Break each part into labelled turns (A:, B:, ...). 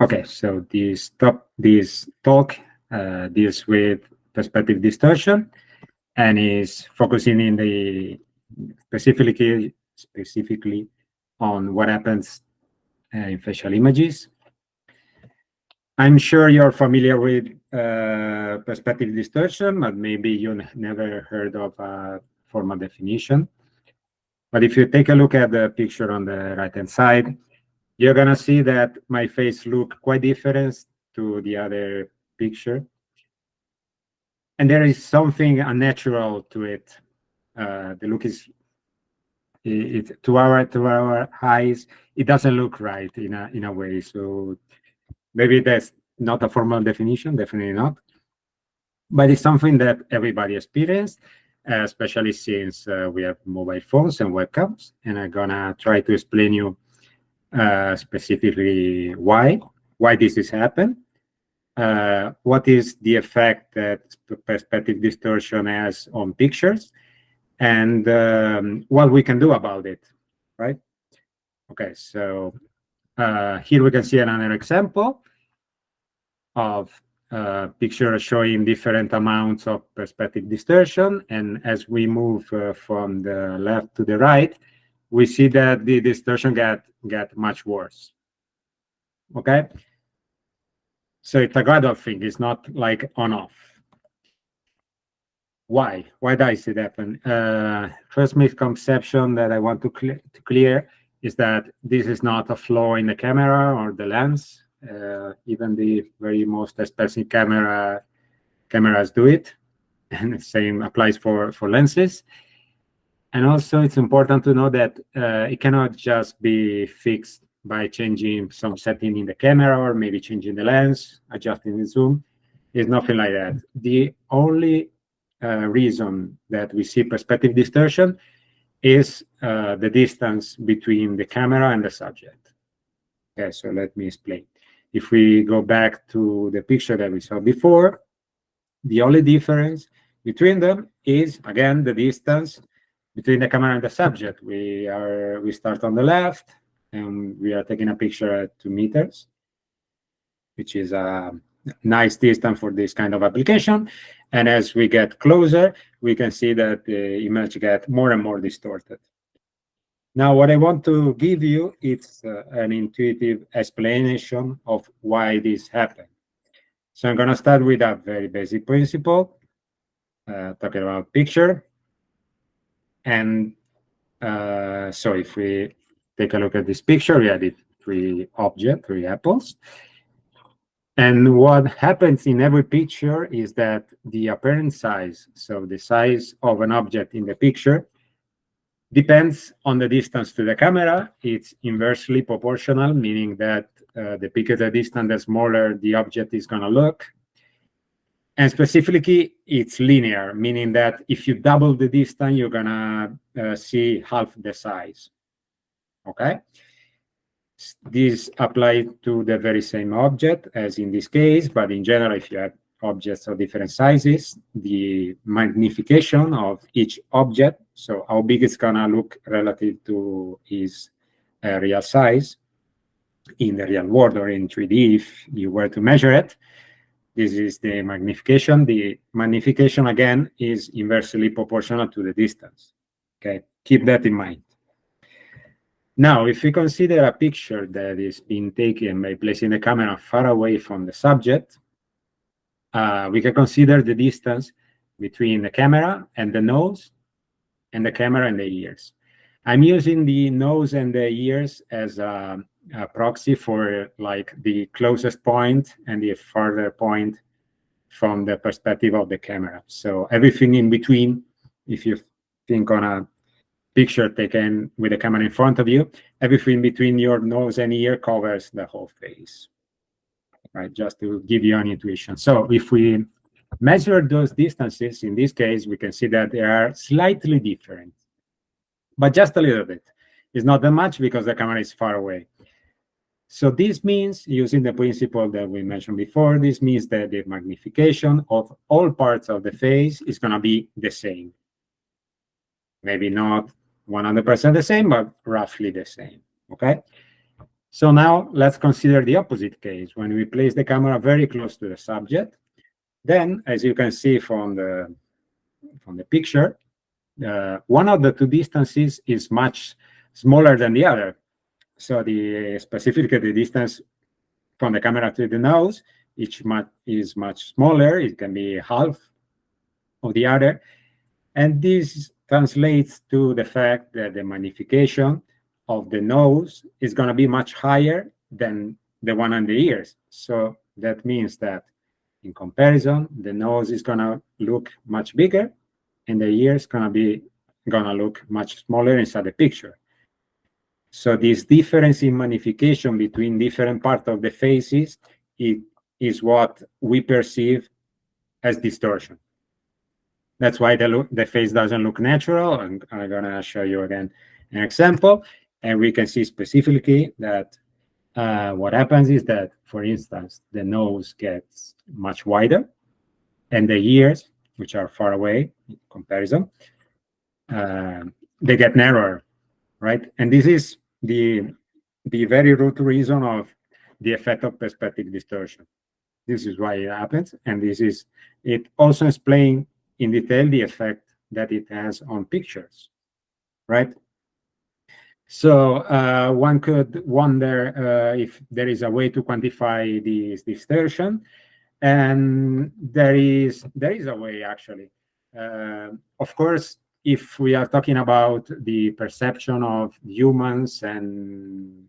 A: Okay, so this talk deals with perspective distortion and is focusing in the specifically on what happens in facial images. I'm sure you're familiar with perspective distortion, but maybe you never heard of a formal definition. But if you take a look at the picture on the right-hand side, you're gonna see that my face look quite different to the other picture. And there is something unnatural to it. The look is, to our eyes, it doesn't look right in a way. So maybe that's not a formal definition, definitely not. But it's something that everybody experienced, especially since we have mobile phones and webcams. And I'm gonna try to explain you specifically why this is happening. What is the effect that perspective distortion has on pictures, and what we can do about it, right? Okay, so here we can see another example of picture showing different amounts of perspective distortion, and as we move from the left to the right, we see that the distortion get much worse. Okay, so it's a gradual thing. It's not like on-off. Why does it happen? First misconception that I want to clear is that this is not a flaw in the camera or the lens. Even the very most expensive cameras do it, and the same applies for lenses. And also, it's important to know that it cannot just be fixed by changing some setting in the camera or maybe changing the lens, adjusting the zoom. It's nothing like that. The only reason that we see perspective distortion is the distance between the camera and the subject. Okay, so let me explain. If we go back to the picture that we saw before, the only difference between them is, again, the distance between the camera and the subject. We start on the left, and we are taking a picture at 2 meters, which is a nice distance for this kind of application. And as we get closer, we can see that the image gets more and more distorted. Now, what I want to give you is an intuitive explanation of why this happened. So I'm going to start with a very basic principle, talking about picture. And so if we take a look at this picture, we have 3 objects, 3 apples. And what happens in every picture is that the apparent size, so the size of an object in the picture, depends on the distance to the camera. It's inversely proportional, meaning that the bigger the distance, the smaller the object is going to look. And specifically, it's linear, meaning that if you double the distance, you're going to see half the size. Okay? This applies to the very same object as in this case, but in general, if you have objects of different sizes, the magnification of each object, so how big it's gonna look relative to its real size in the real world or in 3D, if you were to measure it, this is the magnification. The magnification, again, is inversely proportional to the distance. Okay, keep that in mind. Now, if we consider a picture that is being taken by placing the camera far away from the subject, we can consider the distance between the camera and the nose and the camera and the ears. I'm using the nose and the ears as a proxy for like the closest point and the farther point from the perspective of the camera. So everything in between, if you think on a picture taken with the camera in front of you, everything between your nose and ear covers the whole face, right? Just to give you an intuition. So if we measure those distances, in this case, we can see that they are slightly different, but just a little bit. It's not that much because the camera is far away. So this means, using the principle that we mentioned before, this means that the magnification of all parts of the face is going to be the same. Maybe not 100% the same, but roughly the same, okay? So now let's consider the opposite case. When we place the camera very close to the subject, then as you can see from the picture, one of the two distances is much smaller than the other. So specifically the distance from the camera to the nose is much smaller. It can be half of the other. And this translates to the fact that the magnification of the nose is going to be much higher than the one on the ears. So that means that in comparison, the nose is going to look much bigger and the ears going to look much smaller inside the picture. So this difference in magnification between different parts of the faces is what we perceive as distortion. That's why the face doesn't look natural. I'm going to show you again an example. And we can see specifically that what happens is that, for instance, the nose gets much wider and the ears, which are far away in comparison, they get narrower, right? And this is the very root reason of the effect of perspective distortion. This is why it happens. And it also explains in detail the effect that it has on pictures, right? So one could wonder if there is a way to quantify this distortion, and there is a way, actually. Of course, if we are talking about the perception of humans and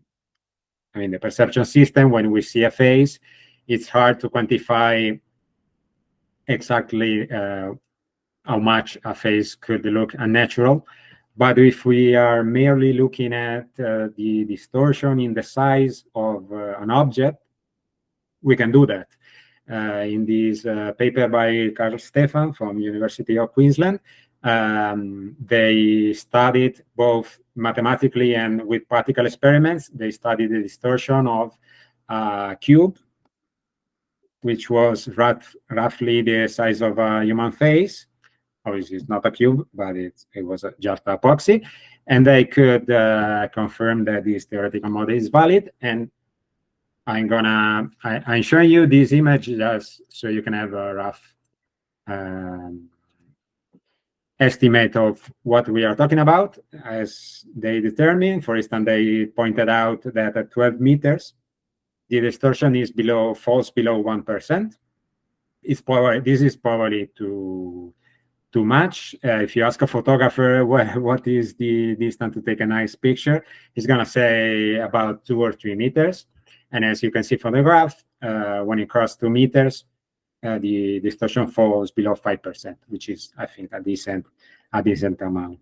A: the perception system, when we see a face, it's hard to quantify exactly how much a face could look unnatural. But if we are merely looking at the distortion in the size of an object, we can do that. In this paper by Carl Stefan from University of Queensland, they studied both mathematically and with practical experiments. They studied the distortion of a cube, which was roughly the size of a human face. Obviously, it's not a cube, but it was just a proxy. And they could confirm that this theoretical model is valid. And I'm showing you this image just so you can have a rough estimate of what we are talking about. As they determined, for instance, they pointed out that at 12 meters, the distortion falls below 1%. This is probably too much. If you ask a photographer what is the distance to take a nice picture, he's going to say about 2 or 3 meters. And as you can see from the graph, when it crosses 2 meters, the distortion falls below 5%, which is, I think, a decent amount.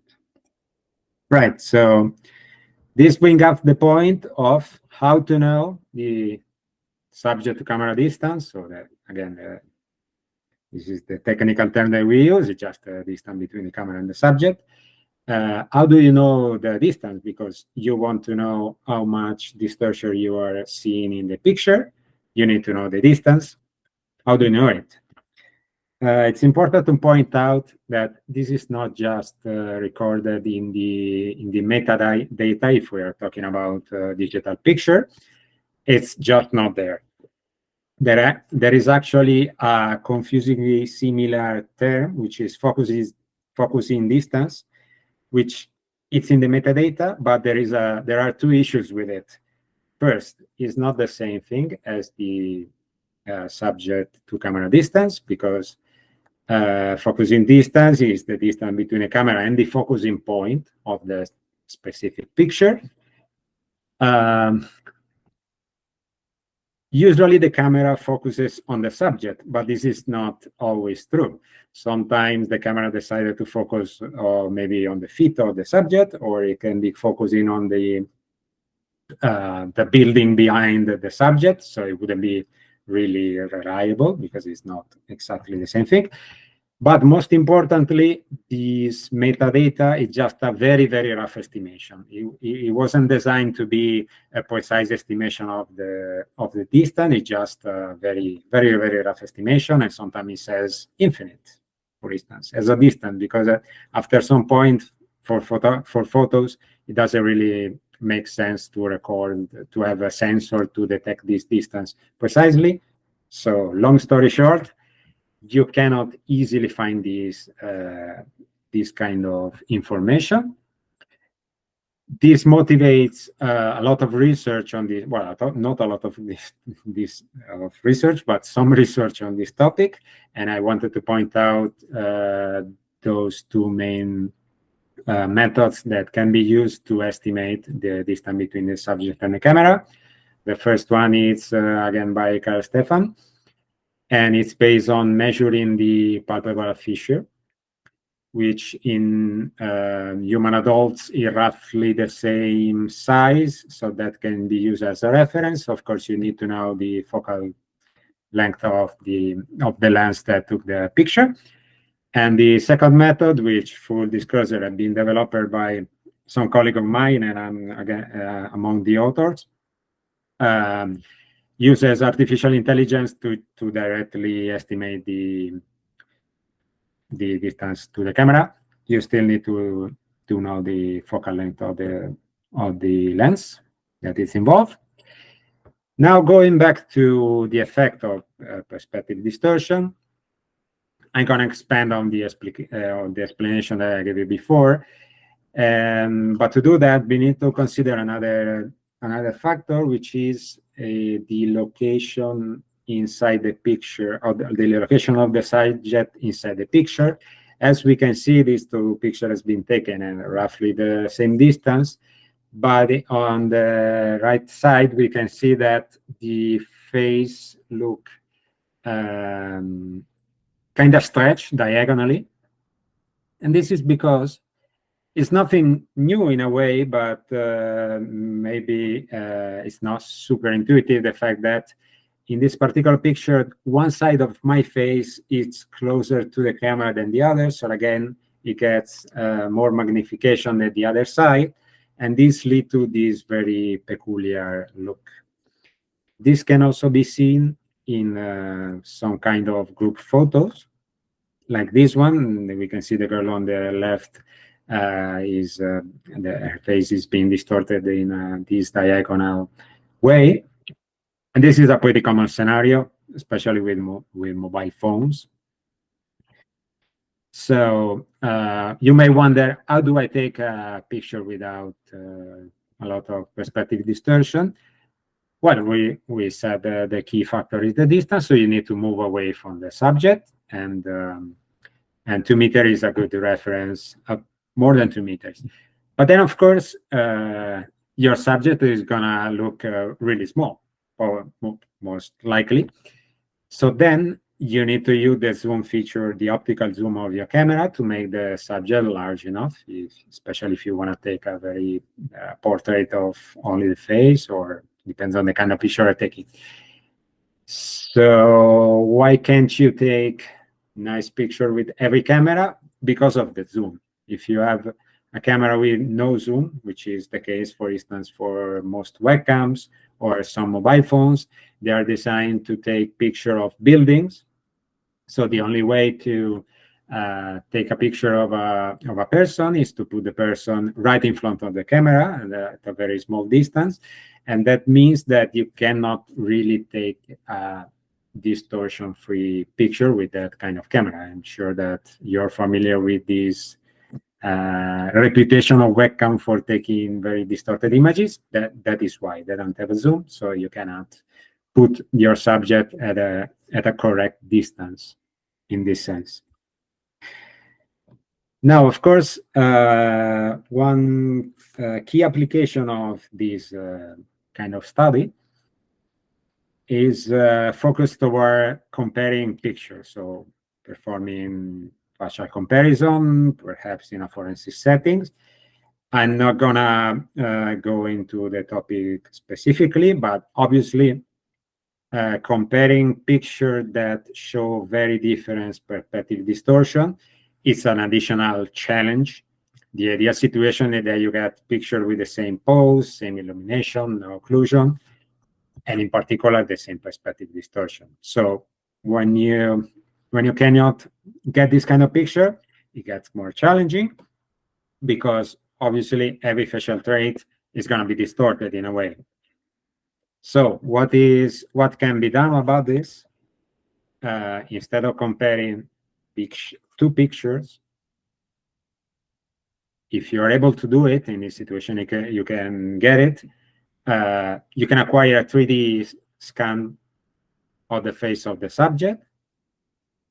A: Right. So this brings up the point of how to know the subject to camera distance. So that, again, this is the technical term that we use. It's just the distance between the camera and the subject. How do you know the distance? Because you want to know how much distortion you are seeing in the picture. You need to know the distance. How do you know it? It's important to point out that this is not just recorded in the metadata. If we are talking about digital picture, it's just not there. There is actually a confusingly similar term, which is focusing distance, which it's in the metadata, but there are 2 issues with it. First, it's not the same thing as the subject to camera distance, because focusing distance is the distance between the camera and the focusing point of the specific picture. Usually the camera focuses on the subject, but this is not always true. Sometimes the camera decided to focus maybe on the feet of the subject, or it can be focusing on the building behind the subject. So it wouldn't be really reliable because it's not exactly the same thing. But most importantly, this metadata is just a very, very rough estimation. It wasn't designed to be a precise estimation of the distance. It's just a very, very, very rough estimation. And sometimes it says infinite, for instance, as a distance, because after some point for photos, it doesn't really makes sense to record, to have a sensor to detect this distance precisely. So long story short, you cannot easily find this kind of information. This motivates a lot of research on this. Well, not a lot of this research, but some research on this topic. And I wanted to point out those two main methods that can be used to estimate the distance between the subject and the camera. The first one is, again, by Carl Stefan, and it's based on measuring the palpebral fissure, which in human adults is roughly the same size, so that can be used as a reference. Of course, you need to know the focal length of the lens that took the picture. And the second method, which, full disclosure, had been developed by some colleague of mine, and I'm again among the authors, uses artificial intelligence to directly estimate the distance to the camera. You still need to know the focal length of the lens that is involved. Now, going back to the effect of perspective distortion, I'm going to expand on the explanation that I gave you before. But to do that, we need to consider another factor, which is the location inside the picture, or the location of the subject inside the picture. As we can see, these two pictures has been taken at roughly the same distance. But on the right side, we can see that the face look kind of stretched diagonally. And this is because it's nothing new in a way, but maybe it's not super intuitive, the fact that in this particular picture, one side of my face is closer to the camera than the other. So again, it gets more magnification than the other side. And this leads to this very peculiar look. This can also be seen in some kind of group photos, like this one. We can see the girl on the left her face is being distorted in this diagonal way. And this is a pretty common scenario, especially with mobile phones. So you may wonder, how do I take a picture without a lot of perspective distortion? Well, we said the key factor is the distance, so you need to move away from the subject, and 2 meters is a good reference, more than 2 meters. But then, of course, your subject is gonna look really small, or most likely. So then you need to use the zoom feature, the optical zoom of your camera, to make the subject large enough, especially if you want to take a very portrait of only the face, or depends on the kind of picture you're taking. So why can't you take nice picture with every camera? Because of the zoom. If you have a camera with no zoom, which is the case, for instance, for most webcams or some mobile phones, they are designed to take picture of buildings. So the only way to take a picture of a person is to put the person right in front of the camera and at a very small distance. And that means that you cannot really take a distortion-free picture with that kind of camera. I'm sure that you're familiar with this reputation of webcam for taking very distorted images. That is why they don't have a zoom, so you cannot put your subject at a correct distance in this sense. Now, of course, one key application of this kind of study is focused toward comparing pictures, so performing facial comparison, perhaps in a forensic settings. I'm not gonna go into the topic specifically, but obviously comparing pictures that show very different perspective distortion is an additional challenge. The ideal situation is that you get picture with the same pose, same illumination, no occlusion, and in particular the same perspective distortion. So when you cannot get this kind of picture, it gets more challenging, because obviously every facial trait is going to be distorted in a way. So what can be done about this? Instead of comparing two pictures, if you're able to do it in this situation, you can get it. You can acquire a 3D scan of the face of the subject,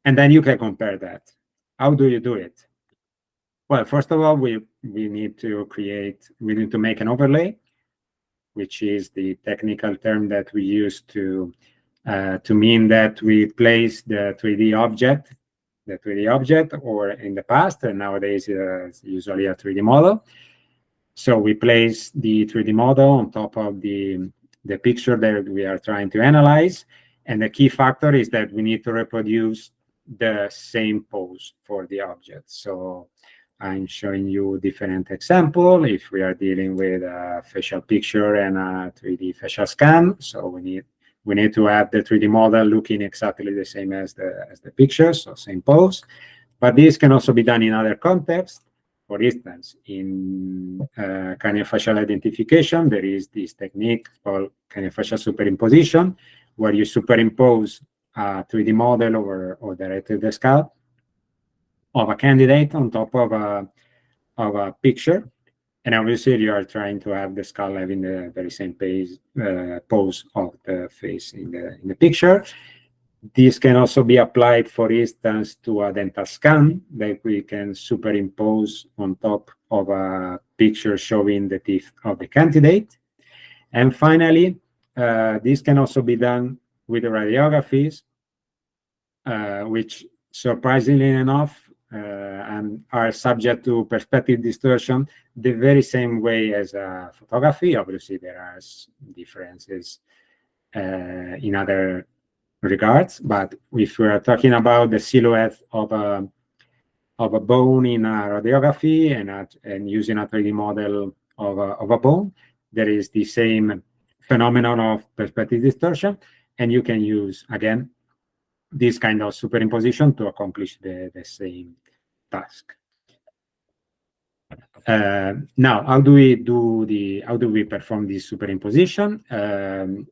A: and then you can compare that. How do you do it? Well, first of all, we need to make an overlay, which is the technical term that we use to mean that we place the 3D object, or in the past, and nowadays it's usually a 3D model. So we place the 3D model on top of the picture that we are trying to analyze. And the key factor is that we need to reproduce the same pose for the object. So I'm showing you different example. If we are dealing with a facial picture and a 3D facial scan, so we need to have the 3D model looking exactly the same as the picture, so same pose. But this can also be done in other contexts. For instance, in craniofacial identification, there is this technique called craniofacial superimposition, where you superimpose a 3D model or directly the scalp of a candidate on top of a picture. And obviously, you are trying to have the skull having the very same pose of the face in the picture. This can also be applied, for instance, to a dental scan that we can superimpose on top of a picture showing the teeth of the candidate. And finally, this can also be done with radiographies, which surprisingly enough and are subject to perspective distortion the very same way as photography. Obviously, there are differences in other regards, but if we are talking about the silhouette of a bone in a radiography and using a 3D model of a bone, there is the same phenomenon of perspective distortion, and you can use again this kind of superimposition to accomplish the same task. Now, how do we perform this superimposition?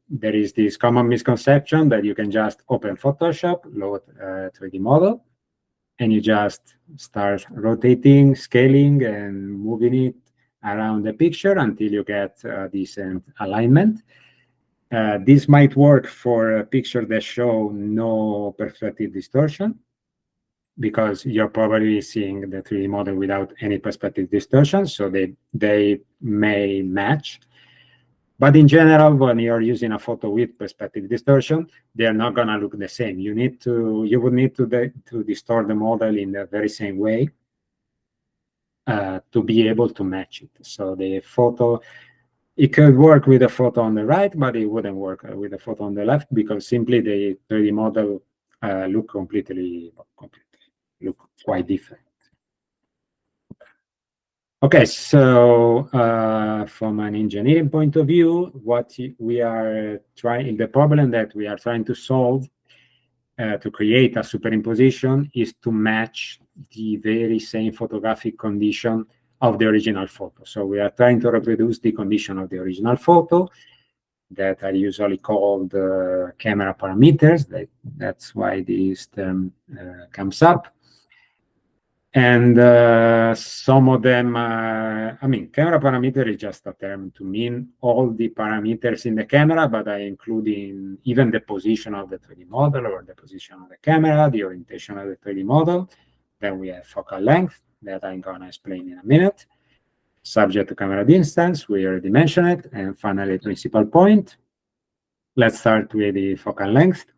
A: There is this common misconception that you can just open Photoshop, load a 3D model, and you just start rotating, scaling, and moving it around the picture until you get a decent alignment. This might work for a picture that show no perspective distortion, because you're probably seeing the 3D model without any perspective distortion, so they may match. But in general, when you're using a photo with perspective distortion, they're not going to look the same. You would need to distort the model in the very same way to be able to match it. So the photo, it could work with a photo on the right, but it wouldn't work with a photo on the left, because simply the 3D model look quite different. Okay, so from an engineering point of view, the problem that we are trying to solve to create a superimposition is to match the very same photographic condition of the original photo. So we are trying to reproduce the condition of the original photo that are usually called camera parameters. That's why this term comes up. And some of them, camera parameter is just a term to mean all the parameters in the camera, but I include in even the position of the 3D model, or the position of the camera, the orientation of the 3D model. Then we have focal length that I'm going to explain in a minute. Subject to camera distance, we already mentioned it. And finally, principal point. Let's start with the focal length.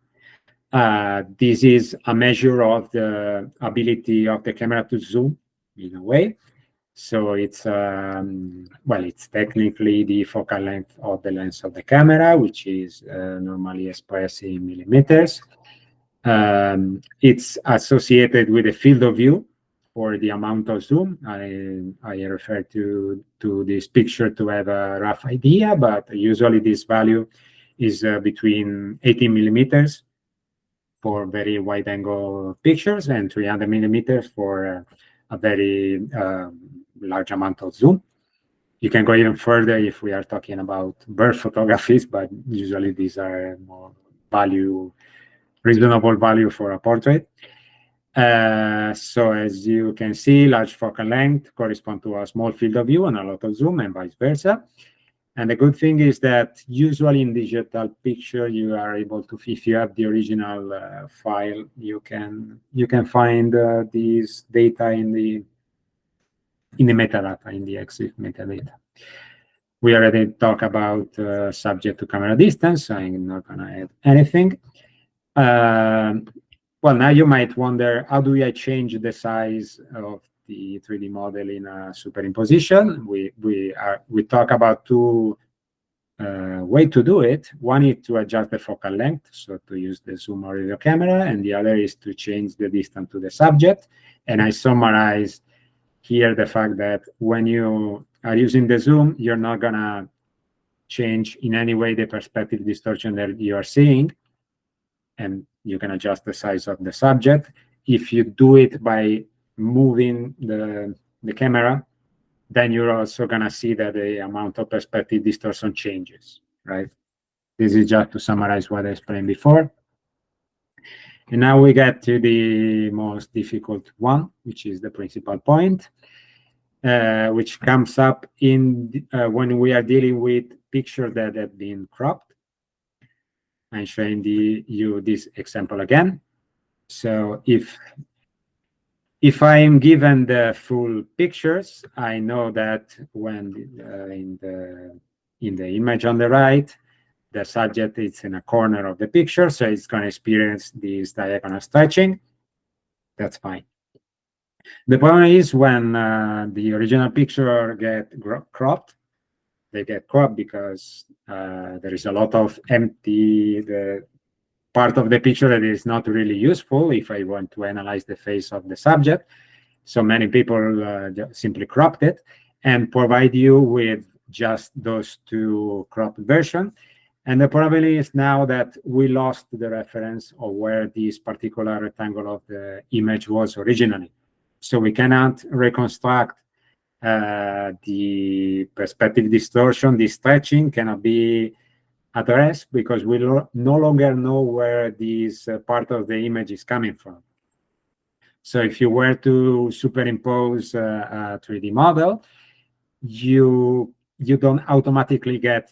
A: This is a measure of the ability of the camera to zoom in a way. So it's technically the focal length of the lens of the camera, which is normally expressed in millimeters. It's associated with the field of view for the amount of zoom. I refer to this picture to have a rough idea, but usually this value is between 18 millimeters for very wide angle pictures and 300 millimeters for a very large amount of zoom. You can go even further if we are talking about bird photographies, but usually these are more reasonable value for a portrait. So as you can see, large focal length correspond to a small field of view and a lot of zoom, and vice versa. And the good thing is that usually in digital picture, you are able to, if you have the original file, you can find these data in the metadata, in the EXIF metadata. We already talked about subject to camera distance, so I'm not going to add anything. Well, now you might wonder, how do I change the size of the 3D model in a superimposition? We talk about two ways to do it. One is to adjust the focal length, so to use the zoom or video camera, and the other is to change the distance to the subject. And I summarize here the fact that when you are using the zoom, you're not going to change in any way the perspective distortion that you are seeing, and you can adjust the size of the subject. If you do it by moving the camera, then you're also going to see that the amount of perspective distortion changes, right? This is just to summarize what I explained before. And now we get to the most difficult one, which is the principal point, which comes up in when we are dealing with pictures that have been cropped. I'm showing you this example again. So if I'm given the full pictures, I know that when in the image on the right, the subject is in a corner of the picture, so it's going to experience this diagonal stretching. That's fine. The problem is when the original picture get cropped. They get cropped because there is a lot of the part of the picture that is not really useful if I want to analyze the face of the subject. So many people simply cropped it and provide you with just those two cropped versions. And the problem is now that we lost the reference of where this particular rectangle of the image was originally. So we cannot reconstruct the perspective distortion, the stretching cannot be addressed because we no longer know where this part of the image is coming from. So if you were to superimpose a 3D model, you don't automatically get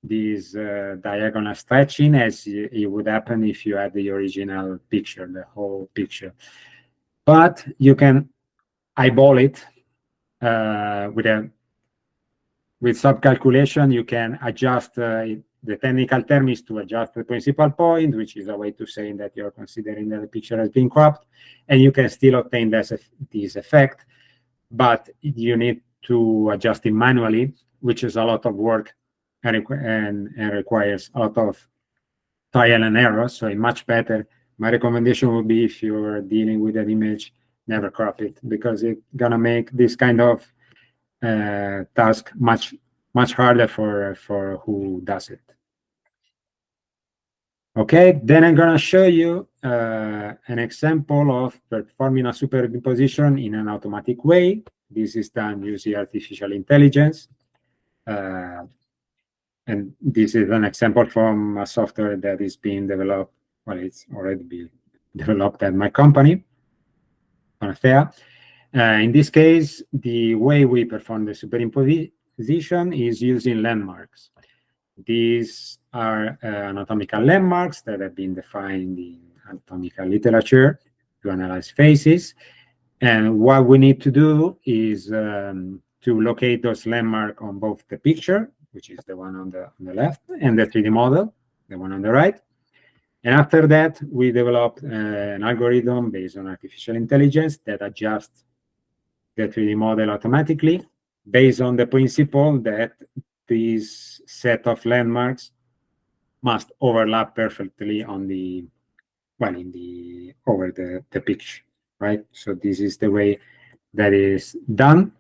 A: this diagonal stretching as it would happen if you had the original picture, the whole picture. But you can eyeball it with subcalculation. You can adjust the technical term is to adjust the principal point, which is a way to say that you're considering that the picture has been cropped, and you can still obtain this effect, but you need to adjust it manually, which is a lot of work and requires a lot of trial and error. So it's much better. My recommendation would be, if you're dealing with an image, never crop it, because it's gonna make this kind of task much harder for who does it. Okay, then I'm gonna show you an example of performing a superimposition in an automatic way. This is done using artificial intelligence. And this is an example from a software that is being developed. Well, it's already been developed at my company, Panacea. In this case, the way we perform the superimposition is using landmarks. These are anatomical landmarks that have been defined in anatomical literature to analyze faces. And what we need to do is to locate those landmarks on both the picture, which is the one on the left, and the 3D model, the one on the right. And after that, we developed an algorithm based on artificial intelligence that adjusts the 3D model automatically based on the principle that this set of landmarks must overlap perfectly on the over the picture, right? So this is the way that is done.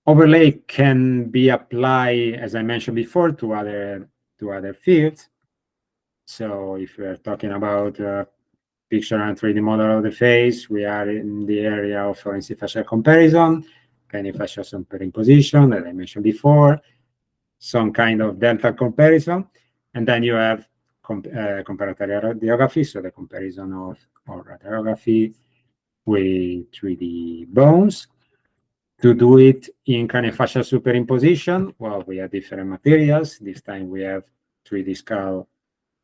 A: Overlay can be applied, as I mentioned before, to other fields. So if we're talking about picture and 3D model of the face, we are in the area of forensic facial comparison. craniofacial superimposition that I mentioned before, some kind of delta comparison, and then you have comparatorial radiography, so the comparison of radiography with 3D bones. To do it in craniofacial superimposition, well, we have different materials. This time we have 3D skull,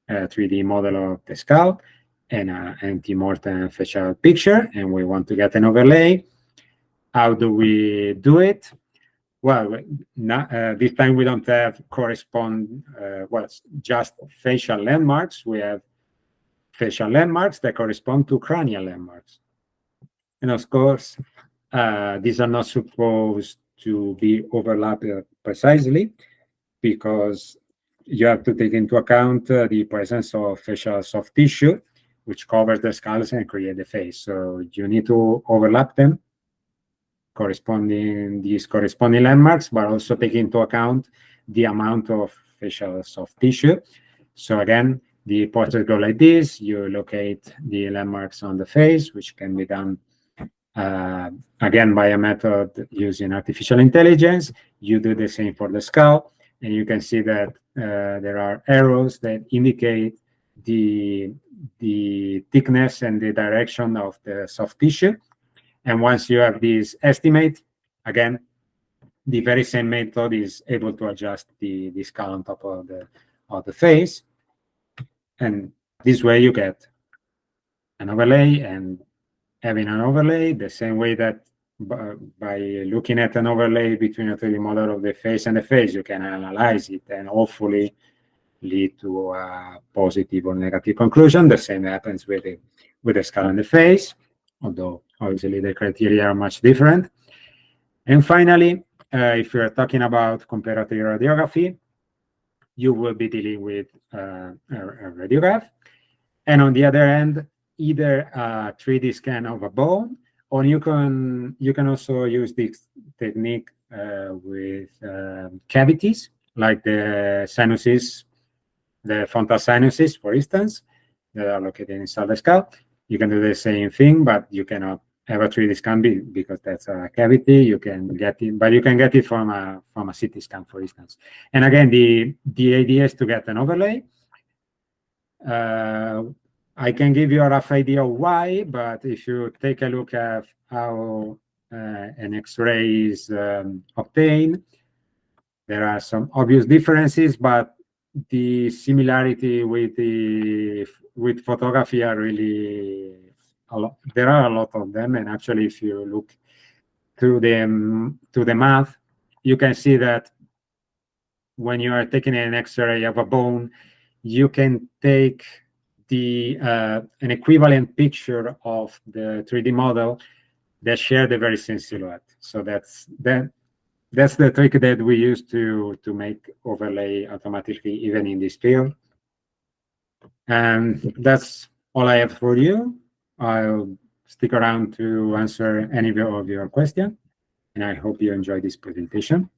A: 3D model of the skull, and an anti-mortem facial picture, and we want to get an overlay. How do we do it? Well, this time we don't have just facial landmarks. We have facial landmarks that correspond to cranial landmarks. And of course, these are not supposed to be overlapped precisely, because you have to take into account the presence of facial soft tissue, which covers the skulls and create the face. So you need to overlap them, these corresponding landmarks, but also take into account the amount of facial soft tissue. So again, the process goes like this. You locate the landmarks on the face, which can be done again by a method using artificial intelligence. You do the same for the skull, and you can see that there are arrows that indicate the thickness and the direction of the soft tissue. And once you have this estimate, again, the very same method is able to adjust the skull on top of the face. And this way you get an overlay, and having an overlay the same way that by looking at an overlay between a 3D model of the face and the face, you can analyze it and hopefully lead to a positive or negative conclusion. The same happens with the skull and the face, although obviously the criteria are much different. And finally, if you're talking about comparative radiography, you will be dealing with a radiograph. And on the other end, either a 3D scan of a bone, or you can also use this technique with cavities, like the sinuses, the frontal sinuses, for instance, that are located inside the skull. You can do the same thing, but you cannot have a 3D scan because that's a cavity. You can get it, but you can get it from a CT scan, for instance. And again, the idea is to get an overlay. I can give you a rough idea of why, but if you take a look at how an X-ray is obtained, there are some obvious differences, but the similarity with photography are really a lot. There are a lot of them, and actually, if you look through the math, you can see that when you are taking an X-ray of a bone, you can take an equivalent picture of the 3D model that share the very same silhouette. So that's the trick that we use to make overlay automatically, even in this field. And that's all I have for you. I'll stick around to answer any of your questions, and I hope you enjoyed this presentation.